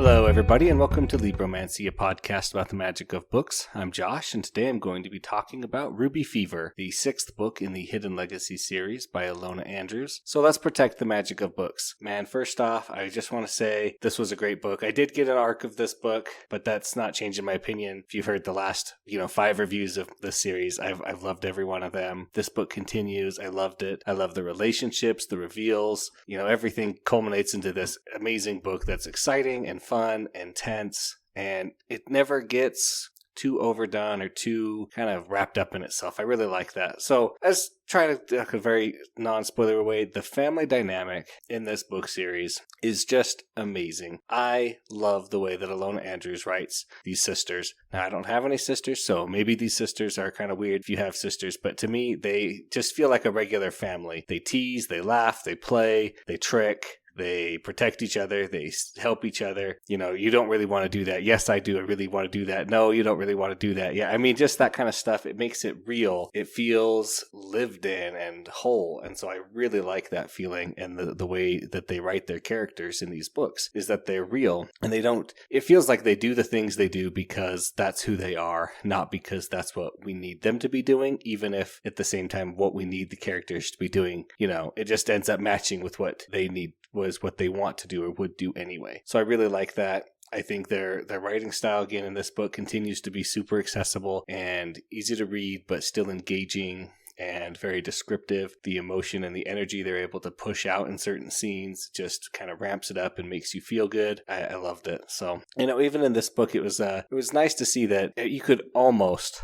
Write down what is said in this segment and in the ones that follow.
Hello, everybody, and welcome to Libromancy, a podcast about the magic of books. I'm Josh, and today I'm going to be talking about Ruby Fever, the sixth book in the Hidden Legacy series by Ilona Andrews. So let's protect the magic of books. Man, first off, I just want to say this was a great book. I did get an arc of this book, but that's not changing my opinion. If you've heard the last, 5 reviews of this series, I've loved every one of them. This book continues. I loved it. I love the relationships, the reveals. Everything culminates into this amazing book that's exciting and fun, intense, and it never gets too overdone or too kind of wrapped up in itself. I really like that. So as trying to talk a very non-spoiler way, the family dynamic in this book series is just amazing. I love the way that Ilona Andrews writes these sisters. Now, I don't have any sisters, so maybe these sisters are kind of weird if you have sisters, but to me, they just feel like a regular family. They tease, they laugh, they play, they trick. They protect each other. They help each other. You don't really want to do that. Yes, I do. I really want to do that. No, you don't really want to do that. Yeah, I mean, just that kind of stuff. It makes it real. It feels lived in and whole. And so I really like that feeling. And the way that they write their characters in these books is that they're real. And it feels like they do the things they do because that's who they are, not because that's what we need them to be doing, even if at the same time what we need the characters to be doing, it just ends up matching with what they need. Was what they want to do or would do anyway. So I really like that. I think their writing style, again, in this book continues to be super accessible and easy to read, but still engaging and very descriptive. The emotion and the energy they're able to push out in certain scenes just kind of ramps it up and makes you feel good. I loved it. So, even in this book, it was nice to see that you could almost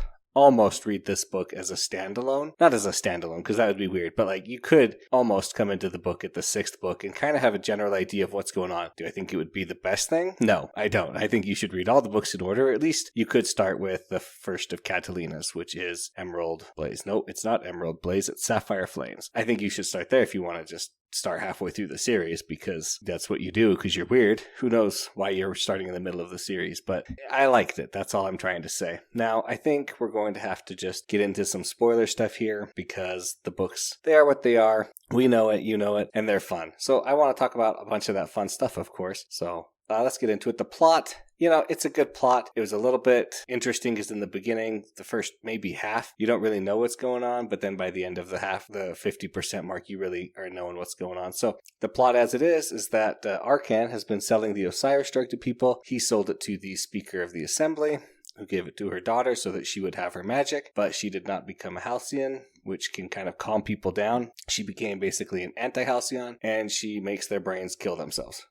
read this book as a standalone. Not as a standalone, because that would be weird, but you could almost come into the book at the sixth book and kind of have a general idea of what's going on. Do I think it would be the best thing? No, I don't. I think you should read all the books in order. Or at least you could start with the first of Catalina's, which is Emerald Blaze. No, it's not Emerald Blaze, it's Sapphire Flames. I think you should start there if you want to just start halfway through the series, because that's what you do, because you're weird. Who knows why you're starting in the middle of the series, but I liked it. That's all I'm trying to say. Now, I think we're going to have to just get into some spoiler stuff here, because the books, they are what they are. We know it, you know it, and they're fun. So I want to talk about a bunch of that fun stuff, of course. So let's get into it. The plot, it's a good plot. It was a little bit interesting because in the beginning, the first maybe half, you don't really know what's going on. But then by the end of the half, the 50% mark, you really are knowing what's going on. So the plot as it is that Arcan has been selling the Osiris drug to people. He sold it to the Speaker of the Assembly, who gave it to her daughter so that she would have her magic, but she did not become a Halcyon, which can kind of calm people down. She became basically an anti-Halcyon, and she makes their brains kill themselves.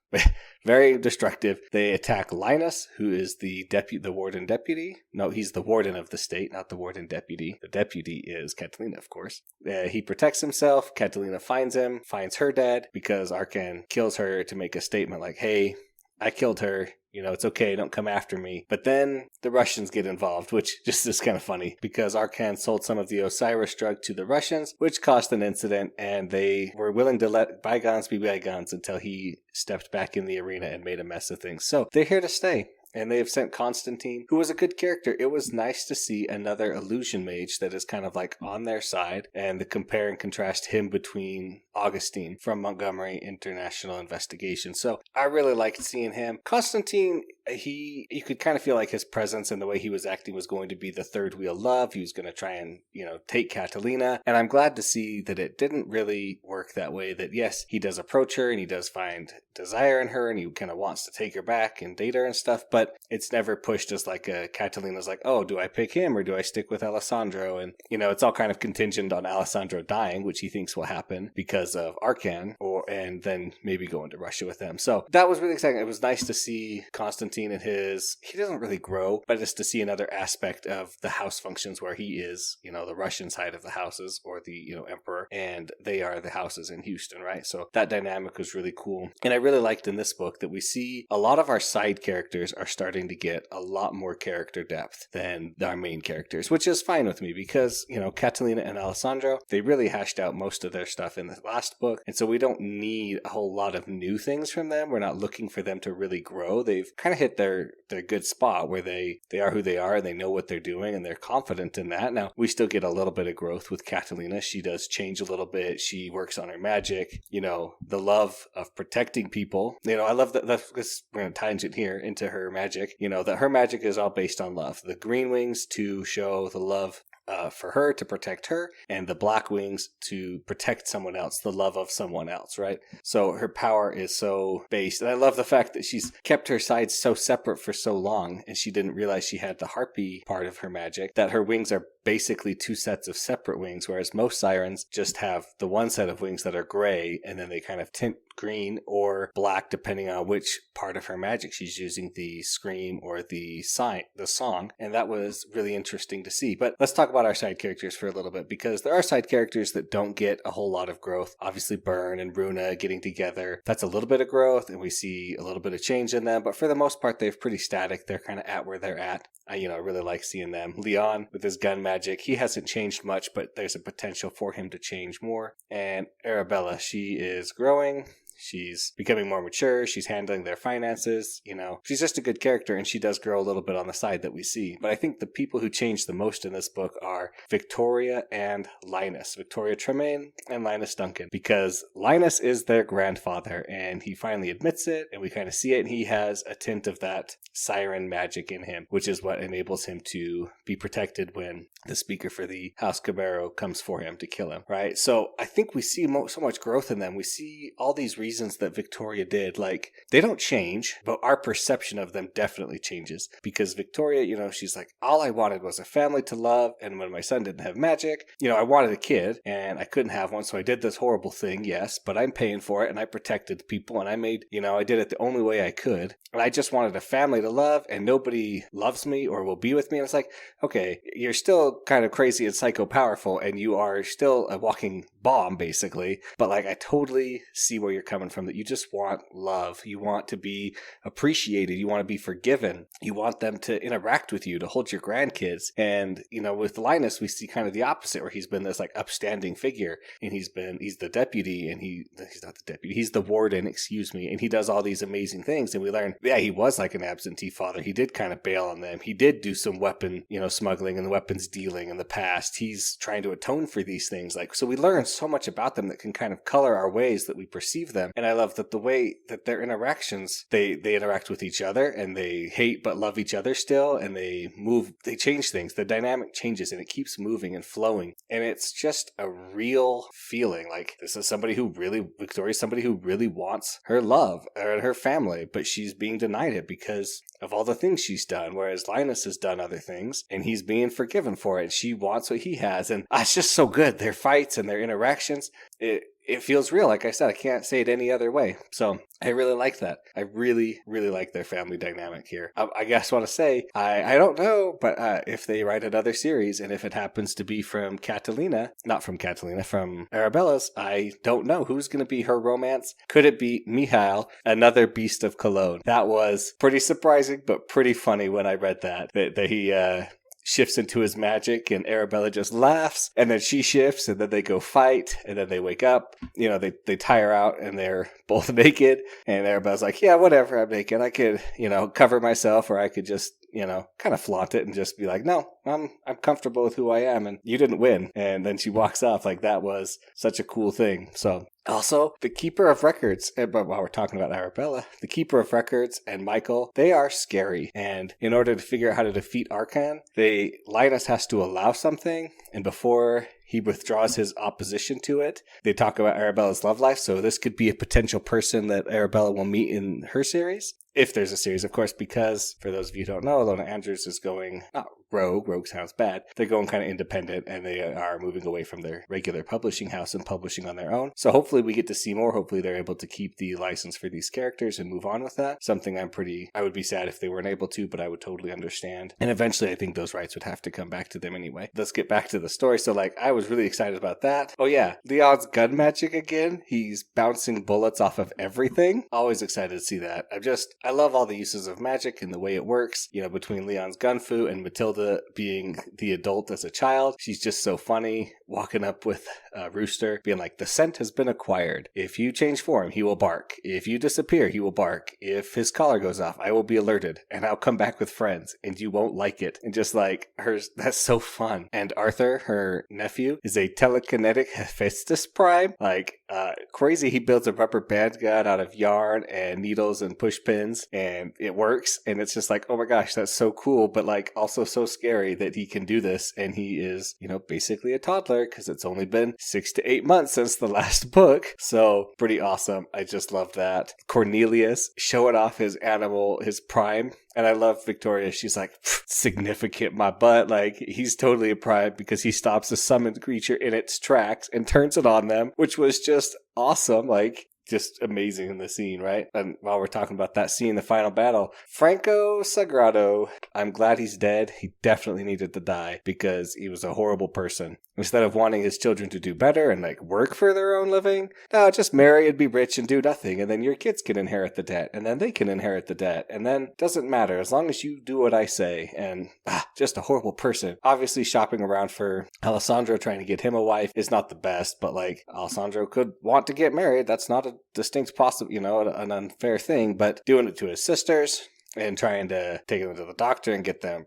Very destructive. They attack Linus, who is the warden deputy. No, he's the warden of the state, not the warden deputy. The deputy is Catalina, of course. He protects himself. Catalina finds him, finds her dead, because Arcan kills her to make a statement like, hey, I killed her. It's okay, don't come after me. But then the Russians get involved, which just is kind of funny, because Arcan sold some of the Osiris drug to the Russians, which caused an incident, and they were willing to let bygones be bygones until he stepped back in the arena and made a mess of things. So they're here to stay. And they have sent Constantine, who was a good character. It was nice to see another illusion mage that is kind of on their side, and the compare and contrast him between Augustine from Montgomery International Investigation. So I really liked seeing him. Constantine, you could kind of feel like his presence and the way he was acting was going to be the third wheel love. He was going to try and, take Catalina. And I'm glad to see that it didn't really work that way. That yes, he does approach her and he does find desire in her and he kind of wants to take her back and date her and stuff. But it's never pushed as Catalina's like, oh, do I pick him or do I stick with Alessandro? And, it's all kind of contingent on Alessandro dying, which he thinks will happen because of Arcan, and then maybe go into Russia with them. So that was really exciting. It was nice to see Constantine and he doesn't really grow, but just to see another aspect of the house functions where he is, the Russian side of the houses, or the, emperor, and they are the houses in Houston, right? So that dynamic was really cool. And I really liked in this book that we see a lot of our side characters are starting to get a lot more character depth than our main characters, which is fine with me because, Catalina and Alessandro, they really hashed out most of their stuff in the last book. And so we don't need a whole lot of new things from them. We're not looking for them to really grow. They've kind of hit their good spot where they are who they are, and they know what they're doing, and they're confident in that. Now, we still get a little bit of growth with Catalina. She does change a little bit. She works on her magic, the love of protecting people. I love that. We're going to tangent here into her magic, that her magic is all based on love. The green wings to show the love for her, to protect her, and the black wings to protect someone else, the love of someone else, right? So her power is so based. And I love the fact that she's kept her sides so separate for so long, and she didn't realize she had the harpy part of her magic, that her wings are basically two sets of separate wings, whereas most sirens just have the one set of wings that are gray, and then they kind of tint green or black depending on which part of her magic she's using, the scream or the song. And that was really interesting to see. But let's talk about our side characters for a little bit, because there are side characters that don't get a whole lot of growth. Obviously Byrne and Runa getting together, that's a little bit of growth, and we see a little bit of change in them, but for the most part they're pretty static. They're kind of at where they're at. I really like seeing them. Leon with his gun magic, he hasn't changed much, but there's a potential for him to change more. And Arabella, she is growing. She's becoming more mature. She's handling their finances. She's just a good character, and she does grow a little bit on the side that we see. But I think the people who change the most in this book are Victoria and Linus. Victoria Tremaine and Linus Duncan. Because Linus is their grandfather, and he finally admits it, and we kind of see it, and he has a tint of that siren magic in him, which is what enables him to be protected when the speaker for the House Camaro comes for him to kill him, right? So I think we see so much growth in them. We see all these reasons that Victoria did. Like, they don't change, but our perception of them definitely changes. Because Victoria, she's like, all I wanted was a family to love, and when my son didn't have magic, I wanted a kid, and I couldn't have one, so I did this horrible thing, yes, but I'm paying for it, and I protected people, and I made, I did it the only way I could, and I just wanted a family to love, and nobody loves me or will be with me. And it's like, okay, you're still kind of crazy and psycho powerful, and you are still a walking bomb, basically, but like, I totally see where you're coming from, that you just want love. You want to be appreciated. You want to be forgiven. You want them to interact with you, to hold your grandkids. And, with Linus, we see kind of the opposite, where he's been this like upstanding figure, and he's the deputy, and he's not the deputy, he's the warden, and he does all these amazing things. And we learn, yeah, he was like an absentee father. He did kind of bail on them. He did do some weapon, smuggling and weapons dealing in the past. He's trying to atone for these things. So we learn so much about them that can kind of color our ways that we perceive them. And I love that the way that their interactions, they interact with each other, and they hate but love each other still, and they change things. The dynamic changes, and it keeps moving and flowing. And it's just a real feeling. Like, this is Victoria's somebody who really wants her love and her family, but she's being denied it because of all the things she's done, whereas Linus has done other things, and he's being forgiven for it, and she wants what he has. And it's just so good. Their fights and their interactions, it feels real. Like I said, I can't say it any other way. So I really like that. I really, really like their family dynamic here. I guess want to say, I don't know, but if they write another series, and if it happens to be from Arabella's, I don't know who's going to be her romance. Could it be Mihail, another beast of Cologne? That was pretty surprising, but pretty funny when I read that he shifts into his magic, and Arabella just laughs, and then she shifts, and then they go fight, and then they wake up, they tire out, and they're both naked, and Arabella's like, yeah, whatever, I'm naked, I could, cover myself, or I could just, kind of flaunt it and just be like, no, I'm comfortable with who I am, and you didn't win. And then she walks off. Like, that was such a cool thing. So also, the Keeper of Records, but while we're talking about Arabella, the Keeper of Records and Michael, they are scary. And in order to figure out how to defeat Arkan, Linus has to allow something, and before he withdraws his opposition to it, they talk about Arabella's love life. So this could be a potential person that Arabella will meet in her series. If there's a series, of course, because for those of you who don't know, Ilona Andrews is going, not rogue sounds bad, they're going kind of independent, and they are moving away from their regular publishing house and publishing on their own. So hopefully we get to see more. Hopefully they're able to keep the license for these characters and move on with that. Something I would be sad if they weren't able to, but I would totally understand. And eventually I think those rights would have to come back to them anyway. Let's get back to the story. So I was really excited about that. Oh yeah, Leon's gun magic again. He's bouncing bullets off of everything. Always excited to see that. I love all the uses of magic and the way it works, between Leon's gun fu and Matilda being the adult as a child. She's just so funny walking up with Rooster, being like, the scent has been acquired. If you change form, he will bark. If you disappear, he will bark. If his collar goes off, I will be alerted, and I'll come back with friends, and you won't like it. And just like, that's so fun. And Arthur, her nephew, is a telekinetic Hephaestus Prime. Like, crazy. He builds a rubber band gun out of yarn and needles and push pins, and it works. And it's just like, oh my gosh, that's so cool, but like also so scary that he can do this. And he is, basically a toddler, because it's only been 6 to 8 months since the last book. So pretty awesome. I just love that. Cornelius showing off his animal, his prime. And I love Victoria. She's like, significant my butt. Like, he's totally a prime because he stops a summoned creature in its tracks and turns it on them, which was just awesome. Like, just amazing in the scene, right? And while we're talking about that scene, the final battle, Franco Sagrado, I'm glad he's dead. He definitely needed to die because he was a horrible person. Instead of wanting his children to do better and like work for their own living, no, just marry and be rich and do nothing. And then your kids can inherit the debt, and then they can inherit the debt. And then doesn't matter as long as you do what I say. And just a horrible person. Obviously shopping around for Alessandro, trying to get him a wife is not the best, but like Alessandro could want to get married. That's not a distinct possible, an unfair thing, but doing it to his sisters and trying to take them to the doctor and get them,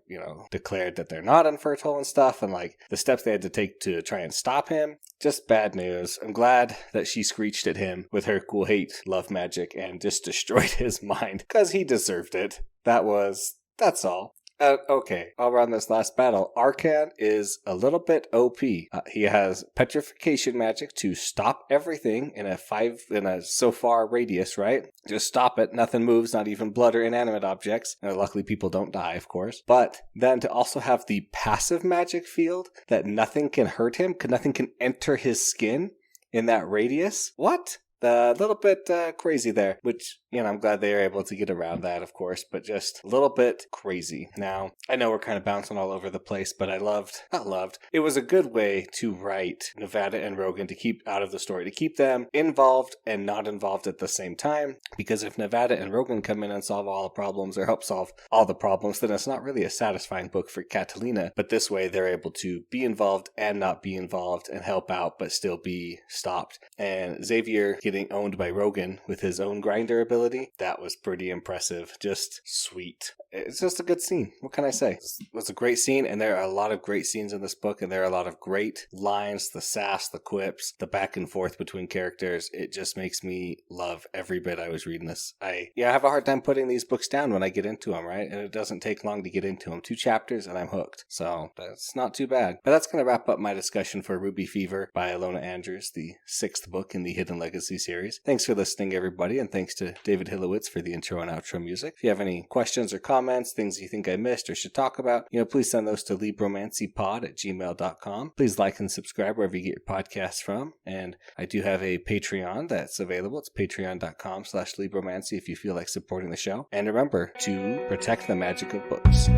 declared that they're not infertile and stuff, and like the steps they had to take to try and stop him, just bad news. I'm glad that she screeched at him with her cool hate love magic and just destroyed his mind because he deserved it. That's all. Okay, I'll run this last battle. Arkan is a little bit OP. He has petrification magic to stop everything in a so far radius, right? Just stop it. Nothing moves, not even blood or inanimate objects. Luckily, people don't die, of course. But then to also have the passive magic field that nothing can hurt him, nothing can enter his skin in that radius. What? A little bit crazy there, which, I'm glad they are able to get around that, of course, but just a little bit crazy. Now, I know we're kind of bouncing all over the place, but it was a good way to write Nevada and Rogan to keep out of the story, to keep them involved and not involved at the same time, because if Nevada and Rogan come in and solve all the problems or help solve all the problems, then it's not really a satisfying book for Catalina, but this way they're able to be involved and not be involved and help out, but still be stopped. And Xavier getting owned by Rogan with his own grinder ability, that was pretty impressive. Just sweet. It's just a good scene. What can I say? It was a great scene, and there are a lot of great scenes in this book, and there are a lot of great lines, the sass, the quips, the back and forth between characters. It just makes me love every bit I was reading this. I have a hard time putting these books down when I get into them, right? And it doesn't take long to get into them. 2 chapters and I'm hooked. So that's not too bad. But that's going to wrap up my discussion for Ruby Fever by Ilona Andrews, the 6th book in the Hidden Legacy series. Thanks for listening, everybody, and thanks to David Hillowitz for the intro and outro music. If you have any questions or comments, things you think I missed or should talk about, please send those to libromancypod@gmail.com. Please like and subscribe wherever you get your podcasts from. And I do have a Patreon that's available. It's patreon.com/libromancy if you feel like supporting the show. And remember to protect the magic of books.